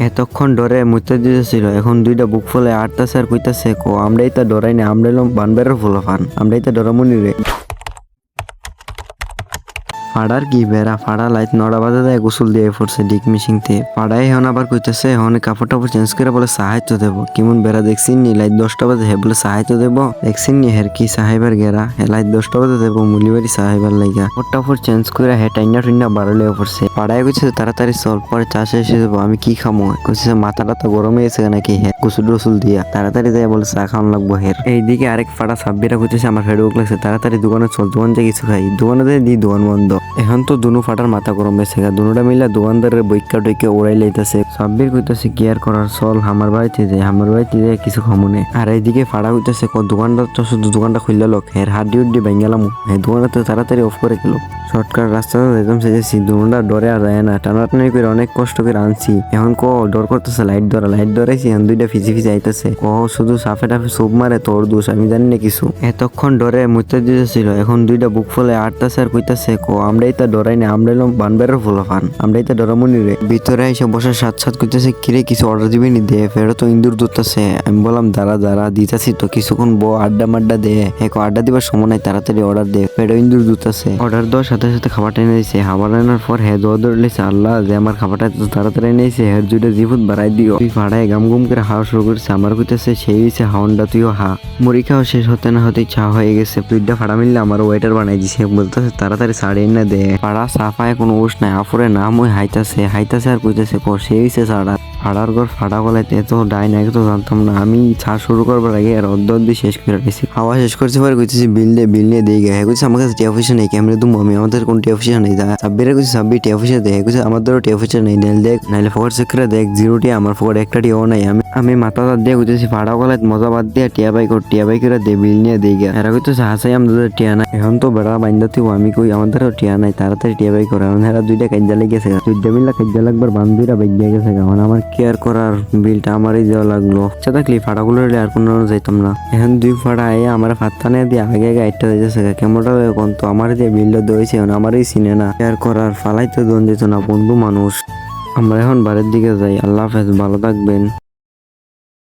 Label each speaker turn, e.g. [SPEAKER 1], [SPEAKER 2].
[SPEAKER 1] এতক্ষণ ডরে মুতে দিতেছিল, এখন দুইটা বুক ফুলে আটতাছে আর কইতাছে কো আমরাই তা ডরাই না, আমরা এলাম বানবেরের ফুলাফান, আমরাই তা ডরামুনি রে। ফাড়ার কি বেড়া, ফাড়া লাইট 9টা বাজে দেয় গোসল দিয়ে পড়ছে ডিক মিশিংতে। ফাড়াই এখন আবার কইতেছে এখন কাপড় টাপড় চেঞ্জ করে বলে সাহায্য দেবো। কেমন বেড়া দেখছিন নি, লাইট 10টা বাজে হে বলে সাহায্য দেবো। দেখছিন নি হের কি সাহেবের গেরা, হে লাইট 10টা বাজে দেবো মুলিবাড়ি সাহেবের লাইগা। কাপড় টাপড় চেঞ্জ করে হে টাইনা টুইনা বাড়লে পড়ছে। ফাড়াই কইছে তাড়াতাড়ি চল, পরে চা এসে দেবো, আমি কি খামো। কইছে মাথাটা তো গরম হয়ে গেছে নাকি হে গোসল রসুল দিয়া, তাড়াতাড়ি দেয় বলে চা খাওয়ান লাগবো হের। এইদিকে আরেক ফাড়া সাব্বিরা কইতেছে আমার ফেডুক লাগছে, তাড়াতাড়ি দোকানে চল, দোকান যে কিছু খাই। দোকানে দিয়ে দি দোকান বন্ধ। এখন তো দুনু ফাটার মাথা গরম হয়েছে, দুনুটা মিলা দোকানদারের বইকা টইকে ওড়াই লাইতেছে। সাব্বির কইতাছে কি আর করার, চল আমার বাড়িতে যাই, আমার বাড়িতে যাই কিছু খামুনে। আর এইদিকে ফাড়া কইতাছে দোকানদার তো শুধু দোকানটা খুললে লোক, হের হাড্ডি উড্ডি ভেঙ্গালাম, হ্যাঁ দোকানটা তো তাড়াতাড়ি অফ করে গেল। শর্টকাট রাস্তাটা একদম সেজেছি, দুনুটা ডরে আর যায় না, টানাটানি করে অনেক কষ্ট করে আনছি। এখন ডর করতেছে লাইট ধরাইছি, এখন দুইটা ফিজি আইতেছে। শুধু সাফে টাফে সুপ মারে, তোর দোষ, আমি জানি না কিছু। এতক্ষণ ডরে মুতে দিতেছিল, এখন দুইটা বুক ফুলে আটতাছে আর কইতাছে আমরাই তা ডরাই না, আমরা এলাম বানবেরের ফুলাফান, আমরাই তা ডরামুনি রে। ভিতরে এসে বসে সাথ কইতেছে কিরে কিছু অর্ডার দিবি নি দে, ফেরত তো ইন্দুর দুতাছে। আমি বললাম দাঁড়া দিতাছি তো, কিছুক্ষণ আড্ডা মাড্ডা দে। আড্ডা দিবার সময় নাই, তাড়াতাড়ি অর্ডার দে। ফেরো ইন্দুর দুতাছে। অর্ডার দেওয়ার সাথে সাথে খাবারটা এনে দিছে। খাবার আনার পর দোয়া ধরলেছে, আল্লাহ যে আমার খাবারটা এত তাড়াতাড়ি এনেছে, দুইটা জিভুত বাড়াই দিও। তুই ফাড়ায় গাম করে হাওয়া শুরু করেছে। আমার কইতেছে সেই হয়েছে হাওয়ানটা, তুইও হা। মুড়ি খাওয়া শেষ হতে না হতেই চা হয়ে গেছে। দুইটা ফাড়া মিললে আমার ওয়েটার বানাই দিছে, বলতেছে তাড়াতাড়ি সাড়ে না দে। ফাড়া সাফায় কোনো উস নাই, আফুরে নাম ওই হাইতাছে আর কইতেছে সে হইছে সাড়া। ফাড়ার ঘর ফাড়া গলাইতে এত ডাই না, তো জানতাম না। আমি চা শুরু করবার আগে আর অর্ধ শেষ করে দিয়েছি। খাওয়া শেষ করছি পরে কইতেছি বিল নিয়ে দিয়ে গে। কইছে আমার কাছে টি অফিসে নেই, ক্যামেরা দুম আমি, আমাদের কোন টি অফিসে নেই। সাব্বিরে কইছে সাব্বি টি অফিসে দেয়, কইছে আমাদেরও টি অফিসে নেই, দেখ নাইলে ফকর চেক করে দেখ, 0 টি আমার ফকর, একটা টিও নাই। আমি মাথা দিয়ে কইতেছি ফাড়া গলাইতে মজা বাদ দিয়ে টিয়া বাই করে দে, বিল নিয়ে দিয়ে গে। এরা কইতেছে হাসাই আমাদের টিয়া নাই। এখন তো বেড়া বাইন্দা তুই, আমি কই আমাদেরও টিয়া নাই, তাড়াতাড়ি টিয়া বাই করে। এখন এরা দুইটা কাজ্জা লেগেছে, দুইটা মিল্লা কাজ্জা লাগবার বান্ধবীরা বাইন্দা গেছে। এখন আমার কেয়ার করার বিলটা আমারই দেওয়া লাগলো। আচ্ছা থাকলি ফাড়াগুলো আর কোনো যাইতাম না। এখন দুই ফাড়া আমার ফাত্তা নিয়ে দিয়ে আগে আইটা যাইতেছে, কেমনটা এখন তো আমার দিয়ে বিলটা দিয়েছে, এখন আমারই চিনে না। কেয়ার করার ফালাই তো দন যেত না, বন্ধু মানুষ। আমরা এখন বাড়ির দিকে যাই। আল্লাহ হাফেজ, ভালো থাকবেন।